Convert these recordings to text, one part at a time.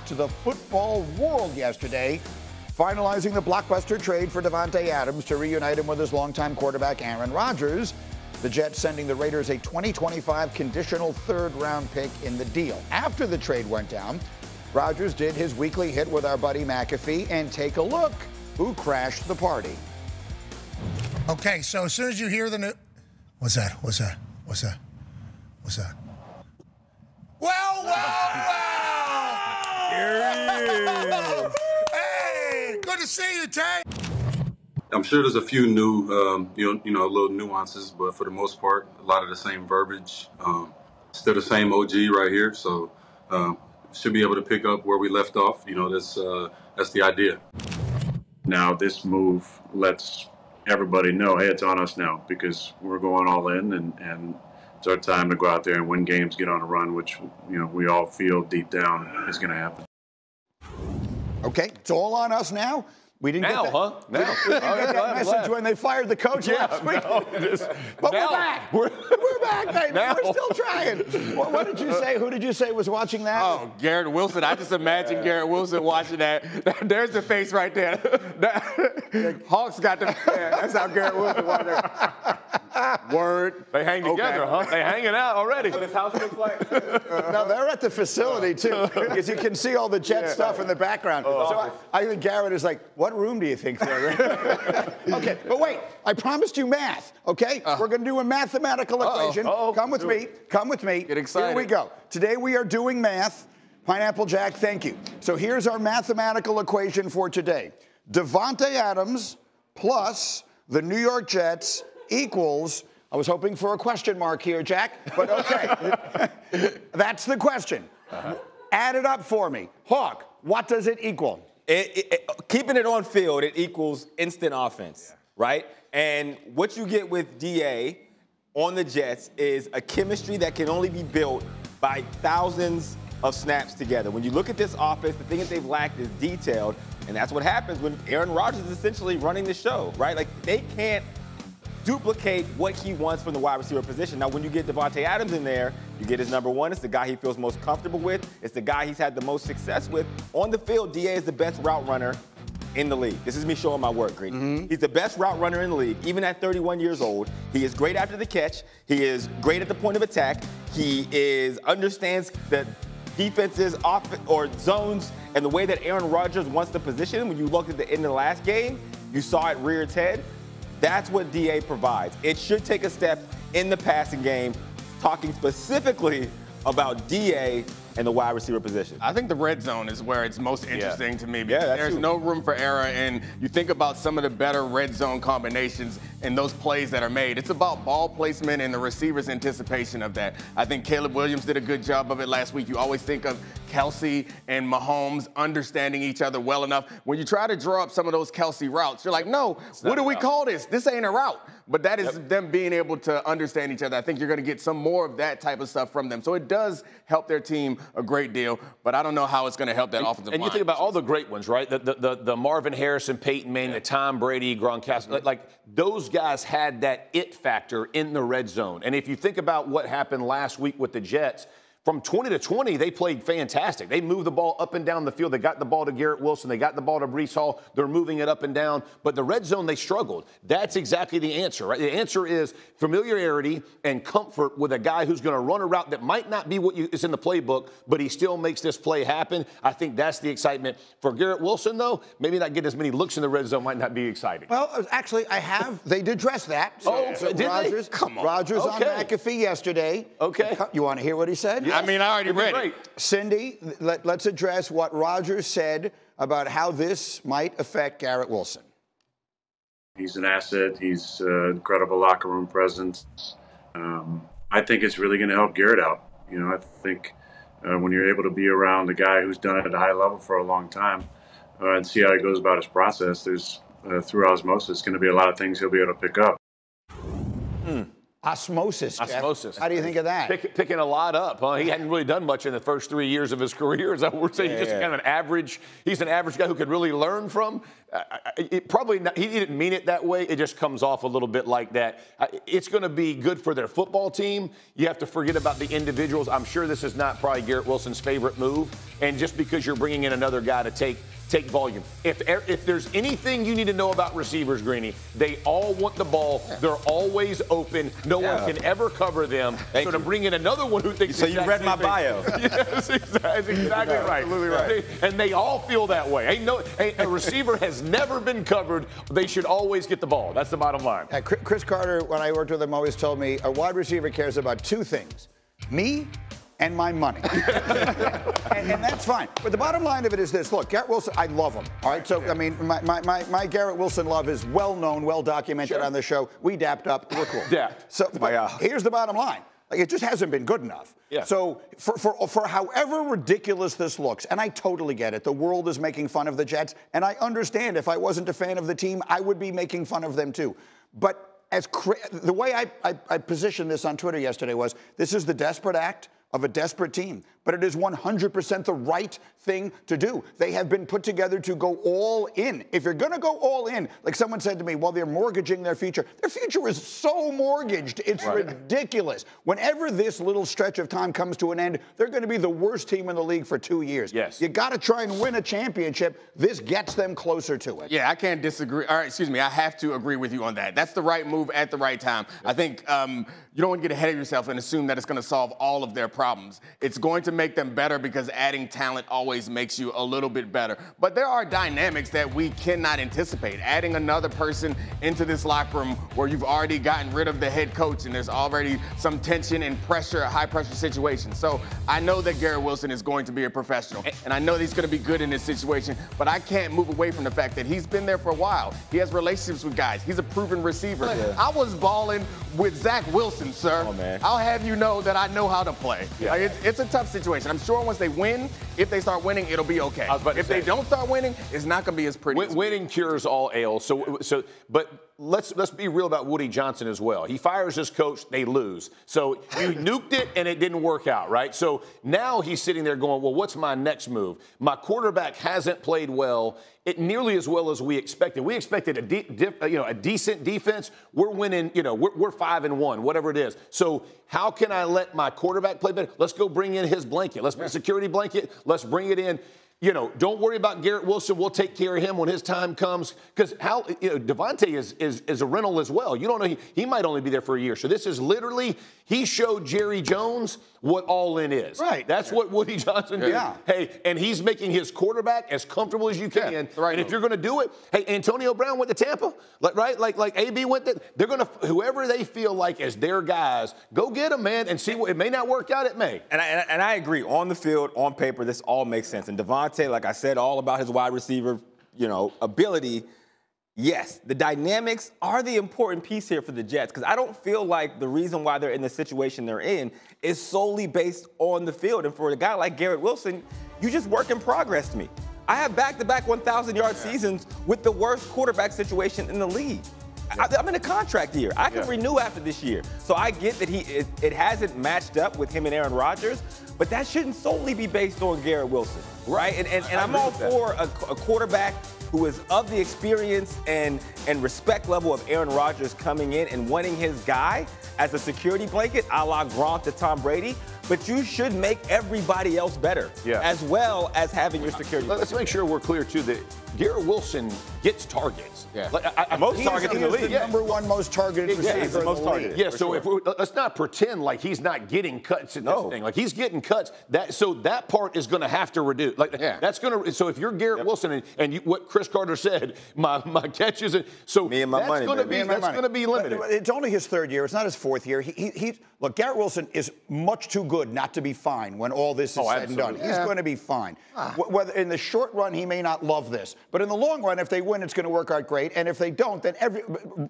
to the football world yesterday, finalizing the blockbuster trade for Davante Adams to reunite him with his longtime quarterback Aaron Rodgers. The Jets sending the Raiders a 2025 conditional third-round pick in the deal. After the trade went down, Rodgers did his weekly hit with our buddy McAfee, and take a look who crashed the party. Okay, so as soon as you hear the news, what's that? Well. Here he is. Hey, good to see you, Tay. I'm sure there's a few new, little nuances, but for the most part, a lot of the same verbiage. Still the same OG right here, so should be able to pick up where we left off. That's the idea. Now this move lets everybody know, hey, it's on us now, because we're going all in, and it's our time to go out there and win games, get on a run, which we all feel deep down is going to happen. Okay, it's all on us now. We didn't now, get that, huh? Now. We didn't get that message when they fired the coach last week. But now. we're back. We're back, baby. Now. We're still trying. What did you say? Who did you say was watching that? Oh, Garrett Wilson. I just imagine Garrett Wilson watching that. There's the face right there. Hawks got the. Yeah, that's how Garrett Wilson watched that. Word. They hang together, huh? They hanging out already. What his house looks like. Now, they're at the facility, too, because you can see all the Jet stuff in the background. So I think Garrett is like, what room do you think they're in? Okay, but wait. I promised you math, okay? We're going to do a mathematical equation. Come with me. Come with me. Get excited. Here we go. Today we are doing math. Pineapple Jack, thank you. So here's our mathematical equation for today. Davante Adams plus the New York Jets equals, I was hoping for a question mark here, Jack, but okay. That's the question. Add it up for me. Hawk, what does it equal? Keeping it on field, it equals instant offense, right? And what you get with DA on the Jets is a chemistry that can only be built by thousands of snaps together. When you look at this offense, the thing that they've lacked is detailed, and that's what happens when Aaron Rodgers is essentially running the show, right? Like, they can't duplicate what he wants from the wide receiver position. Now, when you get Davante Adams in there, you get his number one. It's the guy he feels most comfortable with. It's the guy he's had the most success with. On the field, DA is the best route runner in the league. This is me showing my work, Greeny. He's the best route runner in the league, even at 31 years old. He is great after the catch. He is great at the point of attack. He understands the defenses or zones and the way that Aaron Rodgers wants to position him. When you looked at the end of the last game, you saw it rear its head. That's what DA provides. It should take a step in the passing game, talking specifically about DA and the wide receiver position. I think the red zone is where it's most interesting to me, because there's no room for error, and you think about some of the better red zone combinations and those plays that are made. It's about ball placement and the receiver's anticipation of that. I think Caleb Williams did a good job of it last week. You always think of Kelsey and Mahomes understanding each other well enough. When you try to draw up some of those Kelsey routes, you're like, no, what do we call this? This ain't a route. But that is them being able to understand each other. I think you're going to get some more of that type of stuff from them. So it does help their team a great deal, but I don't know how it's going to help that offensive line. And you think about all the great ones, right? The Marvin Harrison, Peyton Manning, the Tom Brady, Gronkowski. Like those guys had that it factor in the red zone. And if you think about what happened last week with the Jets, from 20 to 20, they played fantastic. They moved the ball up and down the field. They got the ball to Garrett Wilson. They got the ball to Breece Hall. They're moving it up and down. But the red zone, they struggled. That's exactly the answer, right? The answer is familiarity and comfort with a guy who's going to run a route that might not be what is in the playbook, but he still makes this play happen. I think that's the excitement. For Garrett Wilson, though, maybe not get as many looks in the red zone might not be exciting. Well, actually, they did dress that. So did Rodgers, they? Come on. Rodgers on McAfee yesterday. Okay. You want to hear what he said? I mean, I already read it. Cindy, let's address what Rodgers said about how this might affect Garrett Wilson. He's an asset. He's an incredible locker room presence. I think it's really going to help Garrett out. I think when you're able to be around a guy who's done it at a high level for a long time and see how he goes about his process, there's through osmosis going to be a lot of things he'll be able to pick up. Osmosis, Jeff. Osmosis. How do you think of that? Picking a lot up, huh? He hadn't really done much in the first 3 years of his career. Is that what we're saying? He's just kind of an average. He's an average guy who could really learn from. Probably not, he didn't mean it that way. It just comes off a little bit like that. It's going to be good for their football team. You have to forget about the individuals. I'm sure this is not probably Garrett Wilson's favorite move. And just because you're bringing in another guy to take volume. If there's anything you need to know about receivers, Greeny, they all want the ball. They're always open. No one can ever cover them. So to bring in another one who thinks so you read my bio. Yes, that's exactly right. Absolutely right. And they all feel that way. A receiver has never been covered. They should always get the ball. That's the bottom line. Chris Carter, when I worked with him, always told me a wide receiver cares about two things: me and my money. and that's fine. But the bottom line of it is this. Look, Garrett Wilson, I love him. All right. So, I mean, my Garrett Wilson love is well known, well documented on the show. We dapped up. We're cool. Yeah. So, here's the bottom line. Like, it just hasn't been good enough. Yeah. So for however ridiculous this looks, and I totally get it, the world is making fun of the Jets, and I understand if I wasn't a fan of the team, I would be making fun of them too. But the way I positioned this on Twitter yesterday was, this is the desperate act of a desperate team, but it is 100% the right thing to do. They have been put together to go all in. If you're going to go all in, like someone said to me, well, they're mortgaging their future. Their future is so mortgaged, it's ridiculous. Whenever this little stretch of time comes to an end, they're going to be the worst team in the league for 2 years. Yes. You got to try and win a championship. This gets them closer to it. Yeah, I can't disagree. All right, excuse me. I have to agree with you on that. That's the right move at the right time. I think you don't want to get ahead of yourself and assume that it's going to solve all of their problems. It's going to make them better because adding talent always makes you a little bit better. But there are dynamics that we cannot anticipate. Adding another person into this locker room where you've already gotten rid of the head coach and there's already some tension and pressure, a high-pressure situation. So I know that Garrett Wilson is going to be a professional, and I know that he's going to be good in this situation, but I can't move away from the fact that he's been there for a while. He has relationships with guys. He's a proven receiver. Yeah. I was balling with Zach Wilson, sir. Oh, man. I'll have you know that I know how to play. Yeah. Like, it's a tough situation. I'm sure once they win, if they start winning, it'll be okay. If they don't start winning, it's not going to be as pretty. Winning cures all ails. But let's be real about Woody Johnson as well. He fires his coach, they lose. So you nuked it and it didn't work out, right? So now he's sitting there going, well, what's my next move? My quarterback hasn't played well. Nearly as well as we expected. We expected a decent defense. We're winning, we're 5-1, whatever it is. So how can I let my quarterback play better? Let's go bring in his blanket. Let's bring a security blanket. Let's bring it in. Don't worry about Garrett Wilson. We'll take care of him when his time comes. Because Davante is a rental as well. You don't know, he might only be there for a year. So this is literally, he showed Jerry Jones what all in is. Right. That's what Woody Johnson did. Yeah. Hey, and he's making his quarterback as comfortable as you can. Yeah, right. And if you're going to do it, hey, Antonio Brown went to Tampa, like AB went to, they're going to, whoever they feel like as their guys, go get them, man, and see what, it may not work out, it may. And I agree. On the field, on paper, this all makes sense. And Davante, like I said, all about his wide receiver, ability. Yes, the dynamics are the important piece here for the Jets, because I don't feel like the reason why they're in the situation they're in is solely based on the field. And for a guy like Garrett Wilson, you just work in progress to me. I have back-to-back 1,000-yard seasons with the worst quarterback situation in the league. I'm in a contract year. I can renew after this year. So I get that it hasn't matched up with him and Aaron Rodgers, but that shouldn't solely be based on Garrett Wilson, right? And I'm all for a quarterback who is of the experience and respect level of Aaron Rodgers coming in and wanting his guy as a security blanket, a la Gronk to Tom Brady. But you should make everybody else better, as well as having your security blanket. Let's make sure we're clear, too, that Garrett Wilson gets targets. Yeah. Most targets in the league. The number one most targeted receiver in the league. Yeah, so let's not pretend like he's not getting cuts in this thing. Like, he's getting cuts. So that part is going to have to reduce. That's going to. So if you're Garrett Wilson and what Chris Carter said, my catches, so me and my money, that's going to be limited. But it's only his third year. It's not his fourth year. Look, Garrett Wilson is much too good good not to be fine when all this is said and done. He's going to be fine. Whether in the short run, he may not love this, but in the long run, if they win, it's going to work out great. And if they don't, then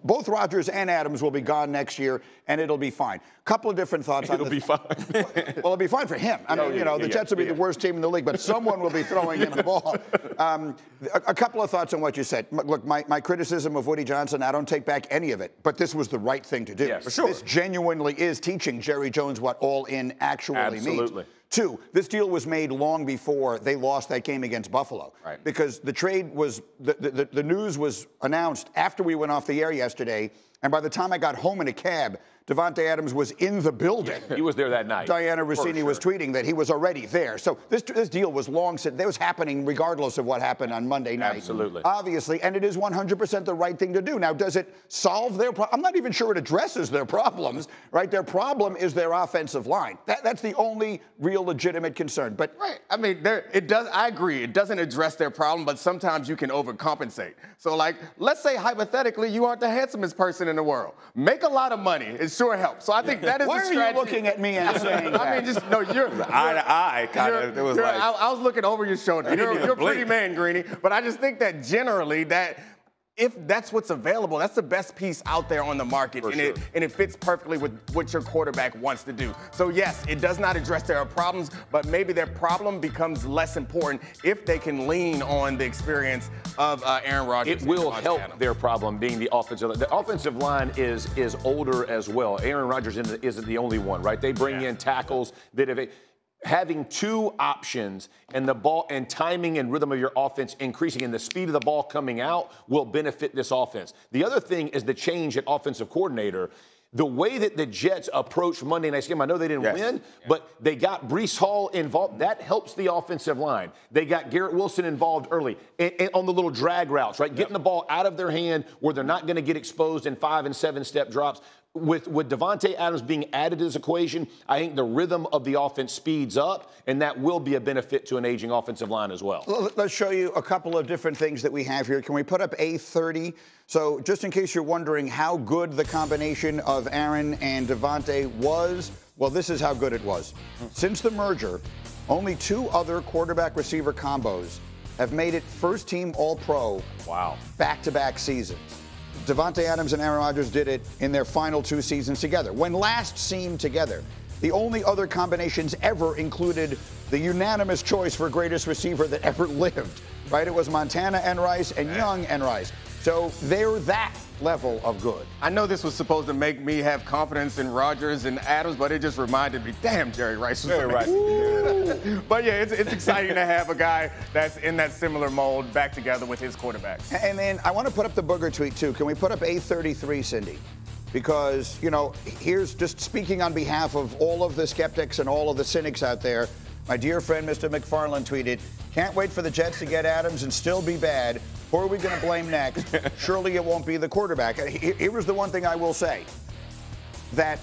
both Rodgers and Adams will be gone next year, and it'll be fine. Couple of different thoughts on this. It'll be fine. Well, it'll be fine for him. I mean, the Jets will be the worst team in the league, but someone will be throwing him the ball. A couple of thoughts on what you said. Look, my criticism of Woody Johnson, I don't take back any of it, but this was the right thing to do. Yes, for sure. This genuinely is teaching Jerry Jones what all in actually means. Two, this deal was made long before they lost that game against Buffalo. Right. Because the trade was, the news was announced after we went off the air yesterday, and by the time I got home in a cab, Davante Adams was in the building. He was there that night. Diana Rossini was tweeting that he was already there. So this deal was long since. It was happening regardless of what happened on Monday night. Absolutely. Obviously, and it is 100% the right thing to do. Now, does it solve their problem? I'm not even sure it addresses their problems, right? Their problem is their offensive line. That's the only real legitimate concern. But right. I mean, it does. I agree. It doesn't address their problem, but sometimes you can overcompensate. So, like, let's say hypothetically you aren't the handsomest person in the world. Make a lot of money. It sure helps. So I think that is the strategy. Why are you looking at me and saying that? I mean, just no. You're eye to eye. Kind of. It was like I was looking over your shoulder. You're a pretty man, Greeny. But I just think that generally that. If that's what's available, that's the best piece out there on the market, and it fits perfectly with what your quarterback wants to do. So yes, it does not address their problems, but maybe their problem becomes less important if they can lean on the experience of Aaron Rodgers. It will help their problem being the offensive line. The offensive line is older as well. Aaron Rodgers isn't the only one, right? They bring in tackles that have. Having two options and the ball and timing and rhythm of your offense increasing and the speed of the ball coming out will benefit this offense. The other thing is the change at offensive coordinator. The way that the Jets approached Monday night's game, I know they didn't win, but they got Breece Hall involved. That helps the offensive line. They got Garrett Wilson involved early and on the little drag routes, right? Getting the ball out of their hand where they're not going to get exposed in 5- and 7-step drops. With Davante Adams being added to this equation, I think the rhythm of the offense speeds up, and that will be a benefit to an aging offensive line as well. Let's show you a couple of different things that we have here. Can we put up A30? So just in case you're wondering how good the combination of Aaron and Davante was, well, this is how good it was. Since the merger, only 2 other quarterback-receiver combos have made it first-team All-Pro back-to-back seasons. Davante Adams and Aaron Rodgers did it in their final 2 seasons together. When last seen together, the only other combinations ever included the unanimous choice for greatest receiver that ever lived, right? It was Montana and Rice and Young and Rice. So they're that level of good. I know this was supposed to make me have confidence in Rodgers and Adams, but it just reminded me, damn, Jerry Rice was amazing. But yeah, it's exciting to have a guy that's in that similar mold back together with his quarterback. And then I want to put up the Booger tweet too. Can we put up A33, Cindy? Because, you know, here's just speaking on behalf of all of the skeptics and all of the cynics out there. My dear friend, Mr. McFarland, tweeted, "Can't wait for the Jets to get Adams and still be bad. Who are we going to blame next? Surely it won't be the quarterback." Here was the one thing I will say, that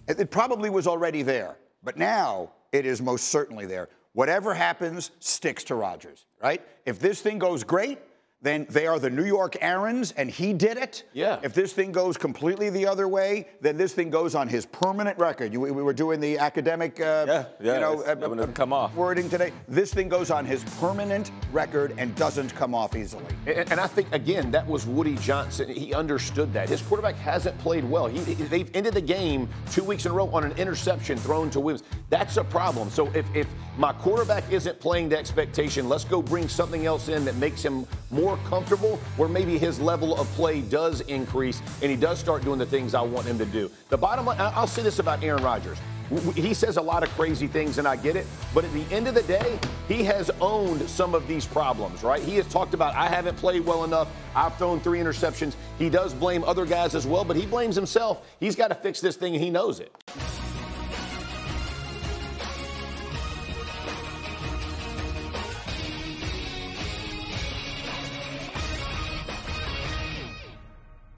it probably was already there, but now it is most certainly there. Whatever happens sticks to Rodgers, right? If this thing goes great, then they are the New York Aarons, and he did it. Yeah. If this thing goes completely the other way, then this thing goes on his permanent record. We were doing the academic, come off. wording today. This thing goes on his permanent record and doesn't come off easily. And I think, again, that was Woody Johnson. He understood that. His quarterback hasn't played well. They've ended the game 2 weeks in a row on an interception thrown to Williams. That's a problem. So if my quarterback isn't playing to expectation, let's go bring something else in that makes him more comfortable, where maybe his level of play does increase and he does start doing the things I want him to do. The bottom line, I'll say this about Aaron Rodgers. He says a lot of crazy things, and I get it. But at the end of the day, he has owned some of these problems, right? He has talked about, I haven't played well enough. I've thrown 3 interceptions. He does blame other guys as well, but he blames himself. He's got to fix this thing, and he knows it.